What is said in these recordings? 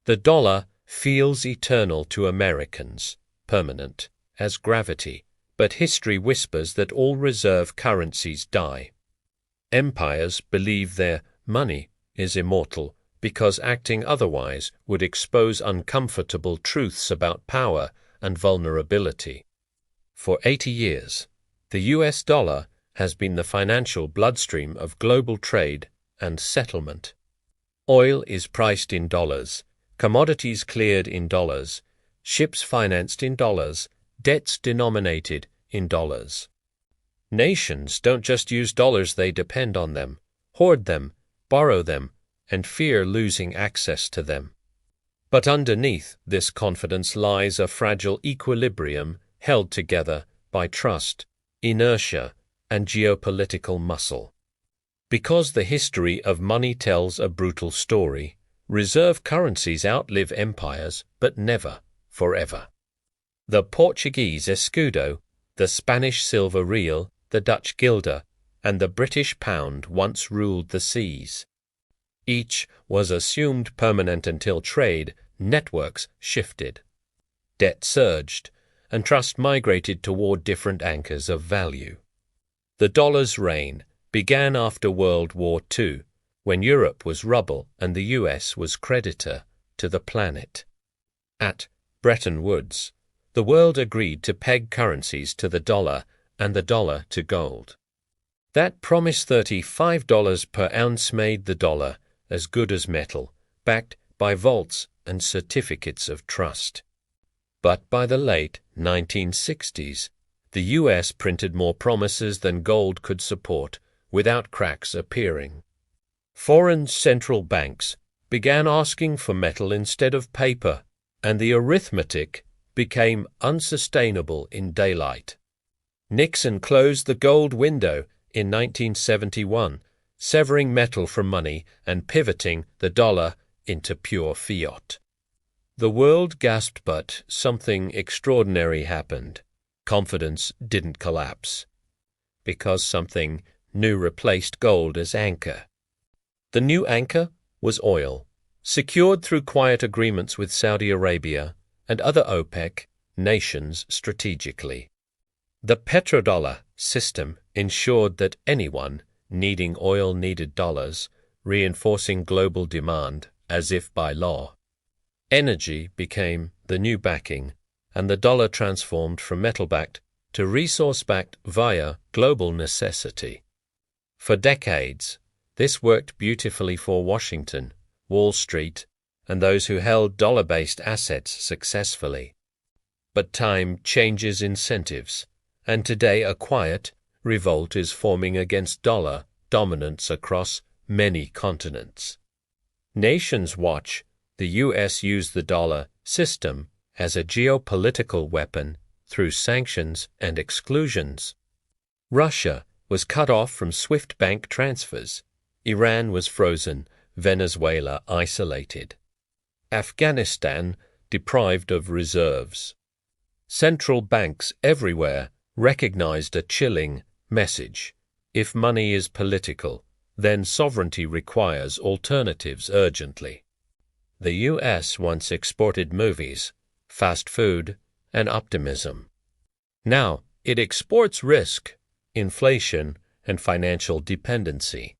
The dollar feels eternal to Americans, permanent, as gravity, but history whispers that all reserve currencies die. Empires believe their money is immortal because acting otherwise would expose uncomfortable truths about power and vulnerability. For 80 years, the US dollar has been the financial bloodstream of global trade and settlement. Oil is priced in dollars, commodities cleared in dollars, ships financed in dollars, debts denominated in dollars. Nations don't just use dollars, they depend on them, hoard them, borrow them, and fear losing access to them. But underneath this confidence lies a fragile equilibrium held together by trust, inertia, and geopolitical muscle. Because the history of money tells a brutal story, reserve currencies outlive empires, but never forever. The Portuguese escudo, the Spanish silver real, the Dutch guilder, and the British pound once ruled the seas. Each was assumed permanent until trade networks shifted. Debt surged, and trust migrated toward different anchors of value. The dollar's reign began after World War II, when Europe was rubble and the US was creditor to the planet. At Bretton Woods, the world agreed to peg currencies to the dollar and the dollar to gold. That promised $35 per ounce made the dollar as good as metal, backed by vaults and certificates of trust. But by the late 1960s, the US printed more promises than gold could support without cracks appearing. Foreign central banks began asking for metal instead of paper, and the arithmetic became unsustainable in daylight. Nixon closed the gold window in 1971, severing metal from money and pivoting the dollar into pure fiat. The world gasped, but something extraordinary happened. Confidence didn't collapse, because something new replaced gold as anchor. The new anchor was oil, secured through quiet agreements with Saudi Arabia and other OPEC nations strategically. The petrodollar system ensured that anyone needing oil needed dollars, reinforcing global demand as if by law. Energy became the new backing, and the dollar transformed from metal-backed to resource-backed via global necessity. For decades, this worked beautifully for Washington, Wall Street, and those who held dollar-based assets successfully. But time changes incentives, and today a quiet revolt is forming against dollar dominance across many continents. Nations watch the U.S. use the dollar system as a geopolitical weapon through sanctions and exclusions. Russia was cut off from SWIFT bank transfers. Iran was frozen, Venezuela isolated. Afghanistan deprived of reserves. Central banks everywhere recognized a chilling message. If money is political, then sovereignty requires alternatives urgently. The U.S. once exported movies, fast food, and optimism. Now it exports risk, inflation, and financial dependency.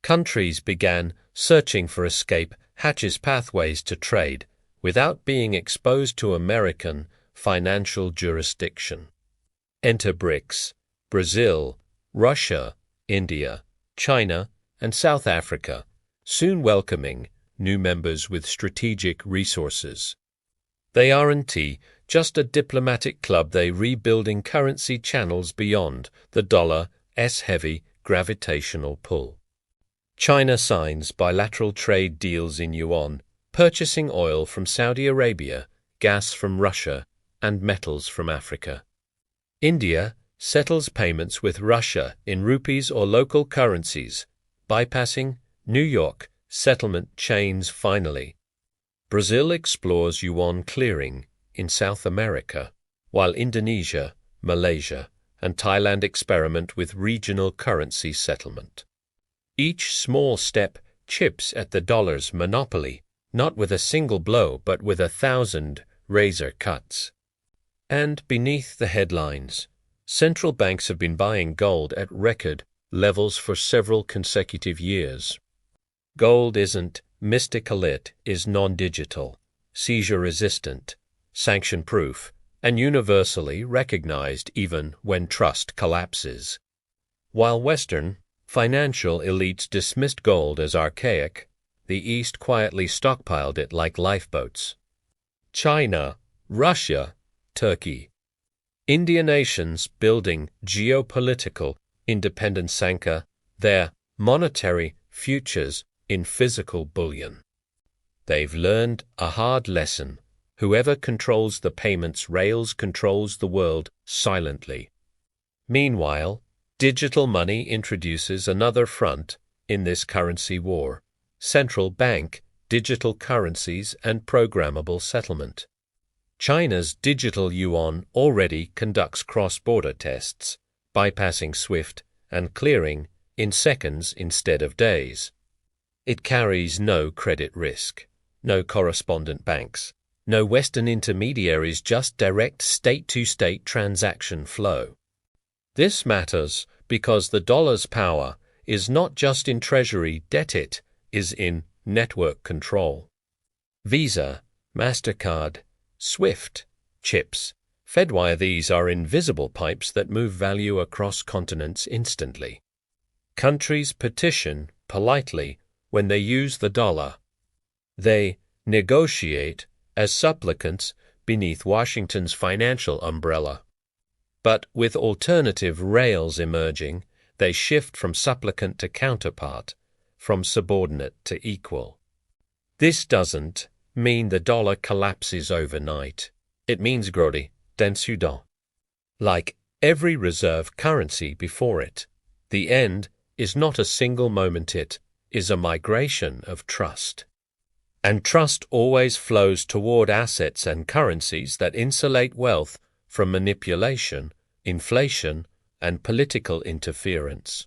Countries began searching for escape hatches pathways to trade without being exposed to American financial jurisdiction. Enter BRICS, Brazil, Russia, India, China, and South Africa, soon welcoming new members with strategic resources. They aren't just a diplomatic club, they rebuilding currency channels beyond the dollar's heavy gravitational pull. China signs bilateral trade deals in yuan, purchasing oil from Saudi Arabia, gas from Russia, and metals from Africa. India settles payments with Russia in rupees or local currencies, bypassing New York settlement chains finally. Brazil explores yuan clearing in South America, while Indonesia, Malaysia, and Thailand experiment with regional currency settlement. Each small step chips at the dollar's monopoly, not with a single blow, but with 1,000 razor cuts. And beneath the headlines, central banks have been buying gold at record levels for several consecutive years. Gold isn't mystical, it is non-digital, seizure-resistant, sanction-proof, and universally recognized even when trust collapses. While Western financial elites dismissed gold as archaic, the East quietly stockpiled it like lifeboats. China, Russia, Turkey, India nations building geopolitical independence anchor their monetary futures in physical bullion. They've learned a hard lesson. Whoever controls the payments rails controls the world silently. Meanwhile, digital money introduces another front in this currency war: central bank, digital currencies, and programmable settlement. China's digital yuan already conducts cross-border tests, bypassing SWIFT and clearing in seconds instead of days. It carries no credit risk, no correspondent banks, no Western intermediaries, just direct state-to-state transaction flow. This matters because the dollar's power is not just in treasury debt, it is in network control. Visa, MasterCard, SWIFT, chips, Fedwire, these are invisible pipes that move value across continents instantly. Countries petition politely when they use the dollar. They negotiate as supplicants beneath Washington's financial umbrella. But with alternative rails emerging, they shift from supplicant to counterpart, from subordinate to equal. This doesn't mean the dollar collapses overnight. It means grody d'un soudain. Like every reserve currency before it, the end is not a single moment, it is a migration of trust. And trust always flows toward assets and currencies that insulate wealth from manipulation, inflation, and political interference.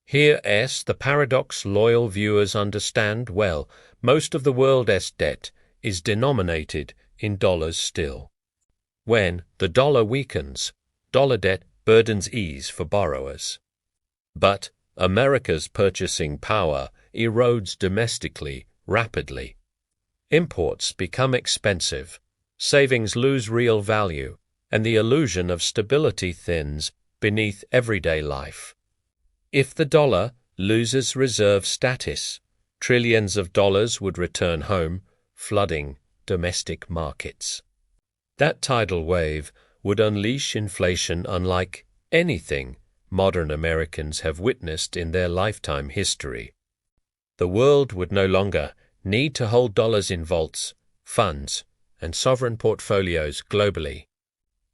Here's the paradox loyal viewers understand well: most of the world's debt is denominated in dollars still. When the dollar weakens, dollar debt burdens ease for borrowers. But America's purchasing power erodes domestically rapidly. Imports become expensive, savings lose real value, and the illusion of stability thins beneath everyday life. If the dollar loses reserve status, trillions of dollars would return home, flooding domestic markets. That tidal wave would unleash inflation unlike anything modern Americans have witnessed in their lifetime history. The world would no longer need to hold dollars in vaults, funds, and sovereign portfolios globally.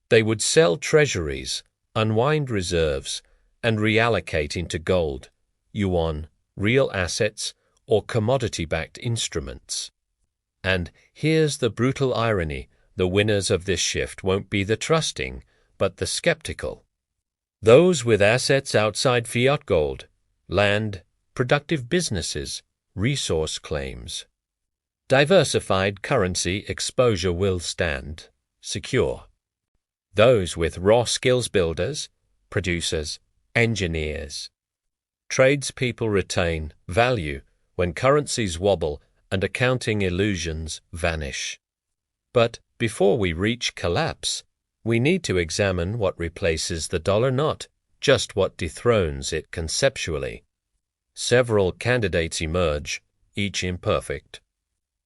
They would sell treasuries, unwind reserves, and reallocate into gold, yuan, real assets, or commodity-backed instruments. And here's the brutal irony: the winners of this shift won't be the trusting, but the skeptical. Those with assets outside fiat gold, land, productive businesses, resource claims. Diversified currency exposure will stand secure. Those with raw skills builders, producers, engineers. Tradespeople retain value when currencies wobble and accounting illusions vanish. But before we reach collapse, we need to examine what replaces the dollar, not just what dethrones it conceptually. Several candidates emerge, each imperfect,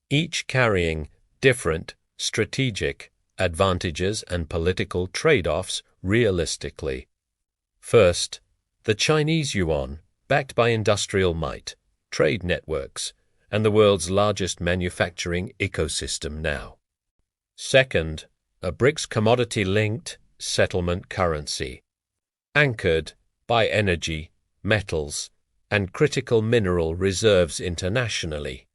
each carrying different strategic advantages and political trade-offs realistically. First, the Chinese yuan, backed by industrial might, trade networks, and the world's largest manufacturing ecosystem now. Second, a BRICS commodity-linked settlement currency, anchored by energy, metals, and critical mineral reserves internationally.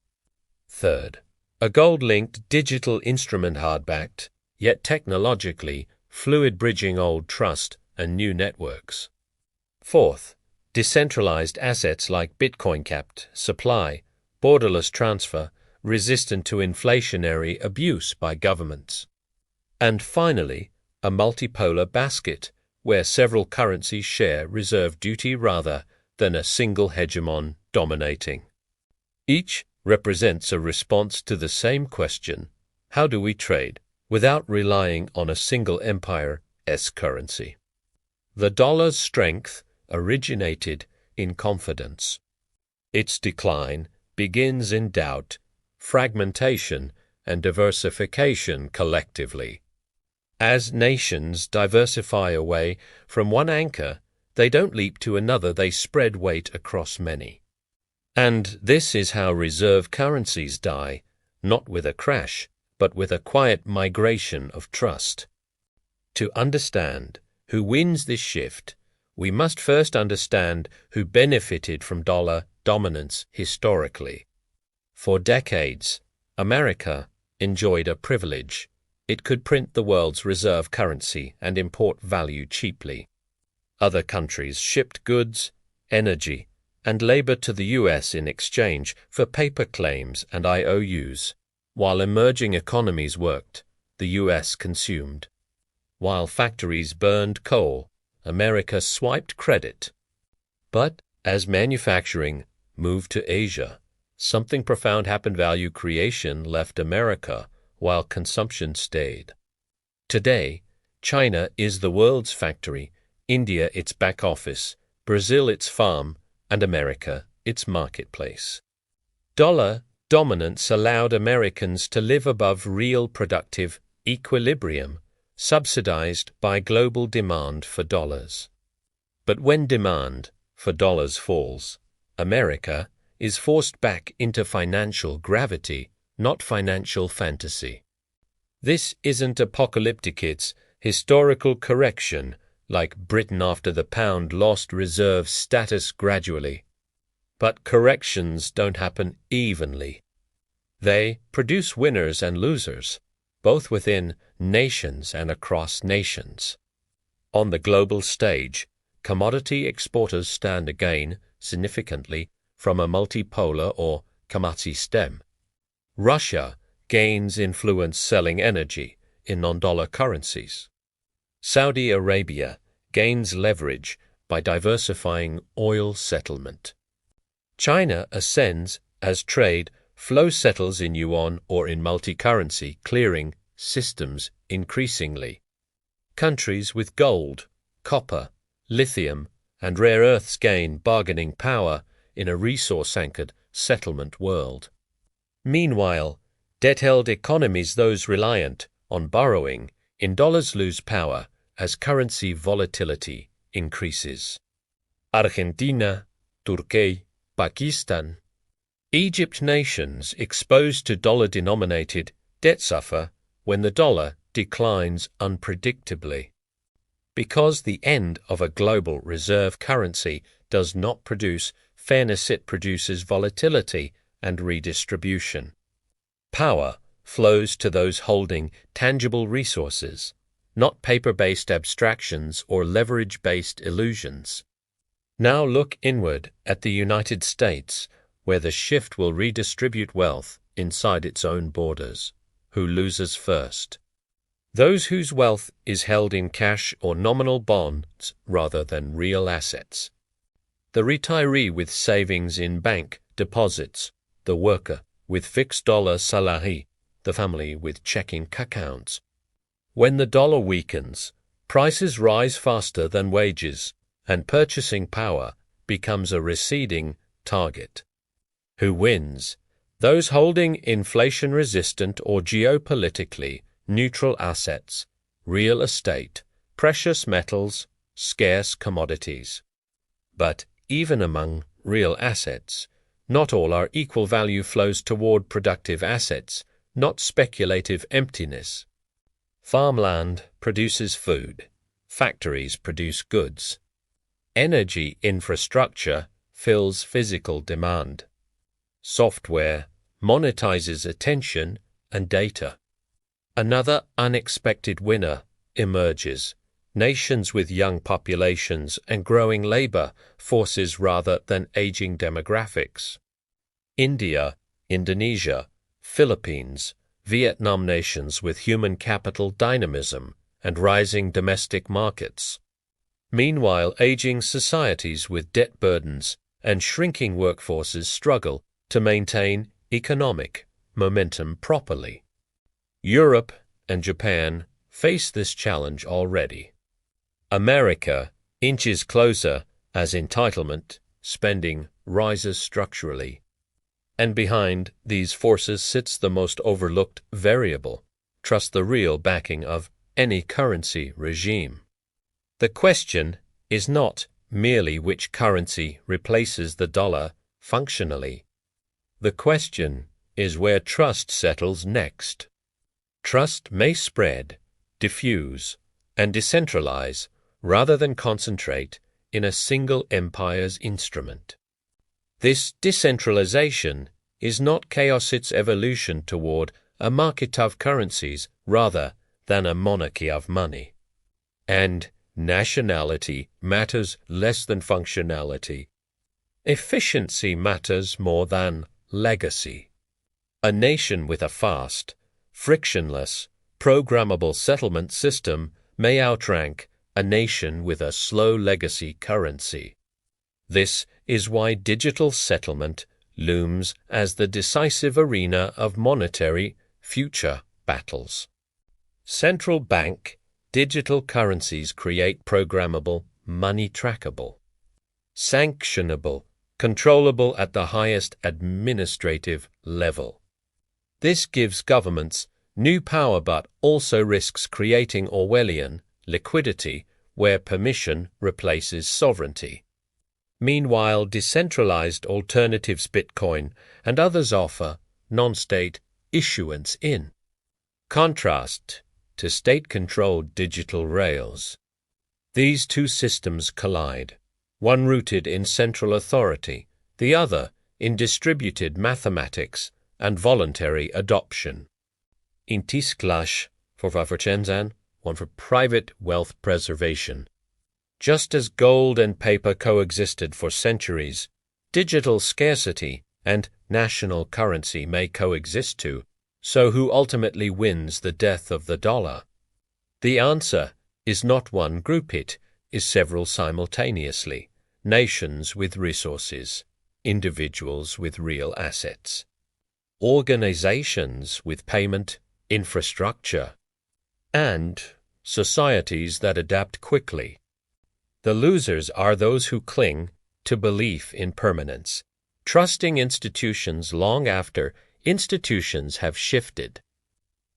Third, a gold-linked digital instrument hard-backed, yet technologically fluid, bridging old trust and new networks. Fourth, decentralized assets like Bitcoin-capped supply, borderless transfer, resistant to inflationary abuse by governments. And finally, a multipolar basket, where several currencies share reserve duty rather than a single hegemon dominating. Each represents a response to the same question: how do we trade without relying on a single empire's currency? The dollar's strength originated in confidence. Its decline begins in doubt, fragmentation, and diversification collectively. As nations diversify away from one anchor, they don't leap to another, they spread weight across many. And this is how reserve currencies die, not with a crash, but with a quiet migration of trust. To understand who wins this shift, we must first understand who benefited from dollar dominance historically. For decades, America enjoyed a privilege. It could print the world's reserve currency and import value cheaply. Other countries shipped goods, energy, and labor to the U.S. in exchange for paper claims and IOUs. While emerging economies worked, the U.S. consumed. While factories burned coal, America swiped credit. But as manufacturing moved to Asia, something profound happened. Value creation left America while consumption stayed. Today, China is the world's factory, India its back office, Brazil its farm, and America its marketplace. Dollar dominance allowed Americans to live above real productive equilibrium, subsidized by global demand for dollars. But when demand for dollars falls, America is forced back into financial gravity, not financial fantasy. This isn't apocalyptic, it's historical correction, like Britain after the pound lost reserve status gradually. But corrections don't happen evenly. They produce winners and losers, both within nations and across nations. On the global stage, commodity exporters stand to gain significantly from a multipolar or Kamazi stem. Russia gains influence selling energy in non-dollar currencies. Saudi Arabia gains leverage by diversifying oil settlement. China ascends as trade flow settles in yuan or in multi-currency clearing systems increasingly. Countries with gold, copper, lithium, and rare earths gain bargaining power in a resource-anchored settlement world. Meanwhile, debt-held economies, those reliant on borrowing in dollars, lose power as currency volatility increases. Argentina, Turkey, Pakistan, Egypt nations exposed to dollar-denominated debt suffer when the dollar declines unpredictably. Because the end of a global reserve currency does not produce fairness, it produces volatility and redistribution. Power flows to those holding tangible resources, not paper-based abstractions or leverage-based illusions. Now look inward at the United States, where the shift will redistribute wealth inside its own borders. Who loses first? Those whose wealth is held in cash or nominal bonds rather than real assets. The retiree with savings in bank deposits, the worker with fixed dollar salary, the family with checking accounts. When the dollar weakens, prices rise faster than wages, and purchasing power becomes a receding target. Who wins? Those holding inflation-resistant or geopolitically neutral assets, real estate, precious metals, scarce commodities. But even among real assets, not all our equal value flows toward productive assets, not speculative emptiness. Farmland produces food. Factories produce goods. Energy infrastructure fills physical demand. Software monetizes attention and data. Another unexpected winner emerges. Nations with young populations and growing labor forces rather than aging demographics. India, Indonesia, Philippines, Vietnam nations with human capital dynamism and rising domestic markets. Meanwhile, aging societies with debt burdens and shrinking workforces struggle to maintain economic momentum properly. Europe and Japan face this challenge already. America inches closer as entitlement spending rises structurally. And behind these forces sits the most overlooked variable: trust the real backing of any currency regime. The question is not merely which currency replaces the dollar functionally. The question is where trust settles next. Trust may spread, diffuse, and decentralize rather than concentrate in a single empire's instrument. This decentralization is not chaos, its evolution toward a market of currencies rather than a monarchy of money. And nationality matters less than functionality. Efficiency matters more than legacy. A nation with a fast, frictionless, programmable settlement system may outrank a nation with a slow legacy currency. This is why digital settlement looms as the decisive arena of monetary future battles. Central bank digital currencies create programmable, money trackable, sanctionable, controllable at the highest administrative level. This gives governments new power but also risks creating Orwellian liquidity where permission replaces sovereignty. Meanwhile, decentralized alternatives, Bitcoin and others, offer non-state issuance in contrast to state-controlled digital rails. These two systems collide, one rooted in central authority, the other in distributed mathematics and voluntary adoption. In Tisklash for Waffenschenzan, one for private wealth preservation. Just as gold and paper coexisted for centuries, digital scarcity and national currency may coexist too. So who ultimately wins the death of the dollar? The answer is not one group, it is several simultaneously, nations with resources, individuals with real assets, organizations with payment infrastructure, and societies that adapt quickly. The losers are those who cling to belief in permanence, trusting institutions long after institutions have shifted.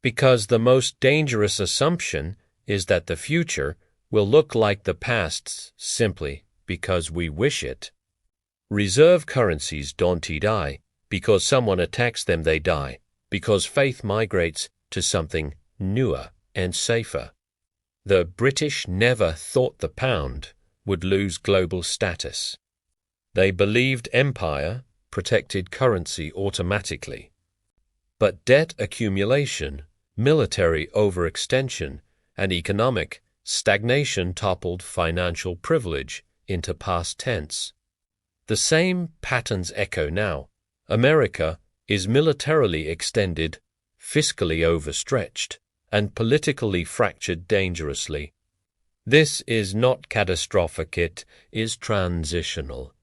Because the most dangerous assumption is that the future will look like the past simply because we wish it. Reserve currencies don't die. Because someone attacks them, they die. Because faith migrates to something newer and safer. The British never thought the pound would lose global status. They believed empire protected currency automatically. But debt accumulation, military overextension, and economic stagnation toppled financial privilege into past tense. The same patterns echo now. America is militarily extended, fiscally overstretched, and politically fractured dangerously. This is not catastrophic, it is transitional.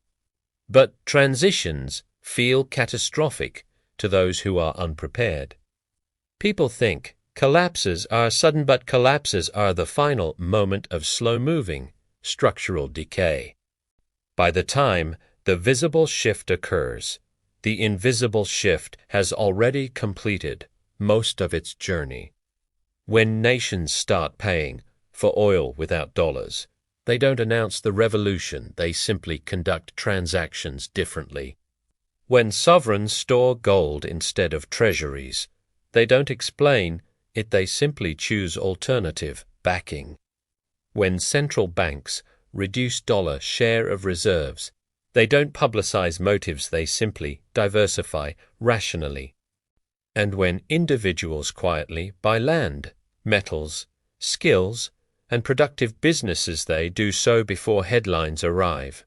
But transitions feel catastrophic to those who are unprepared. People think collapses are sudden, but collapses are the final moment of slow-moving, structural decay. By the time the visible shift occurs, the invisible shift has already completed most of its journey. When nations start paying for oil without dollars, they don't announce the revolution, they simply conduct transactions differently. When sovereigns store gold instead of treasuries, they don't explain it, they simply choose alternative backing. When central banks reduce dollar share of reserves, they don't publicize motives, they simply diversify rationally. And when individuals quietly buy land, metals, skills, and productive businesses, they do so before headlines arrive.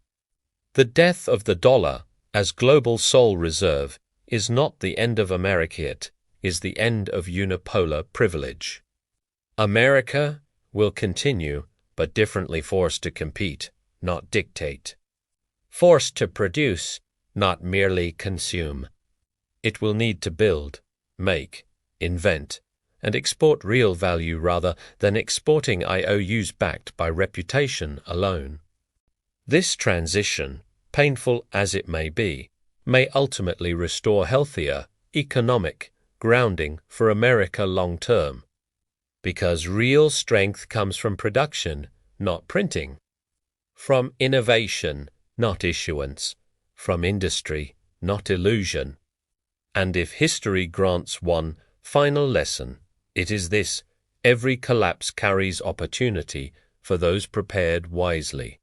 The death of the dollar as global sole reserve is not the end of America, it is the end of unipolar privilege. America will continue, but differently forced to compete, not dictate. Forced to produce, not merely consume. It will need to build, make, invent, and export real value rather than exporting IOUs backed by reputation alone. This transition, painful as it may be, may ultimately restore healthier, economic grounding for America long term, because real strength comes from production, not printing, from innovation, not issuance, from industry, not illusion. And if history grants one final lesson, it is this: every collapse carries opportunity for those prepared wisely.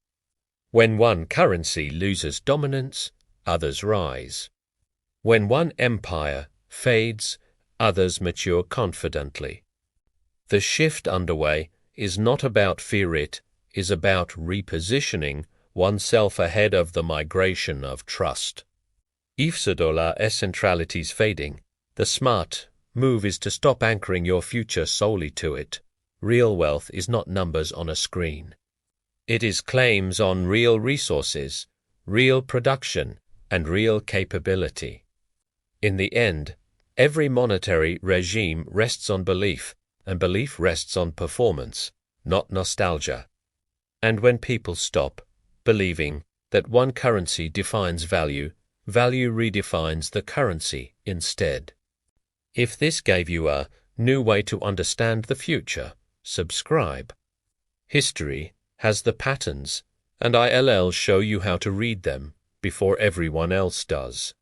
When one currency loses dominance, others rise. When one empire fades, others mature confidently. The shift underway is not about fear, it is about repositioning oneself ahead of the migration of trust. If $, centrality's fading, the smart move is to stop anchoring your future solely to it. Real wealth is not numbers on a screen. It is claims on real resources, real production, and real capability. In the end, every monetary regime rests on belief, and belief rests on performance, not nostalgia. And when people stop believing that one currency defines value, value redefines the currency instead. If this gave you a new way to understand the future, subscribe. History has the patterns, and ILL show you how to read them before everyone else does.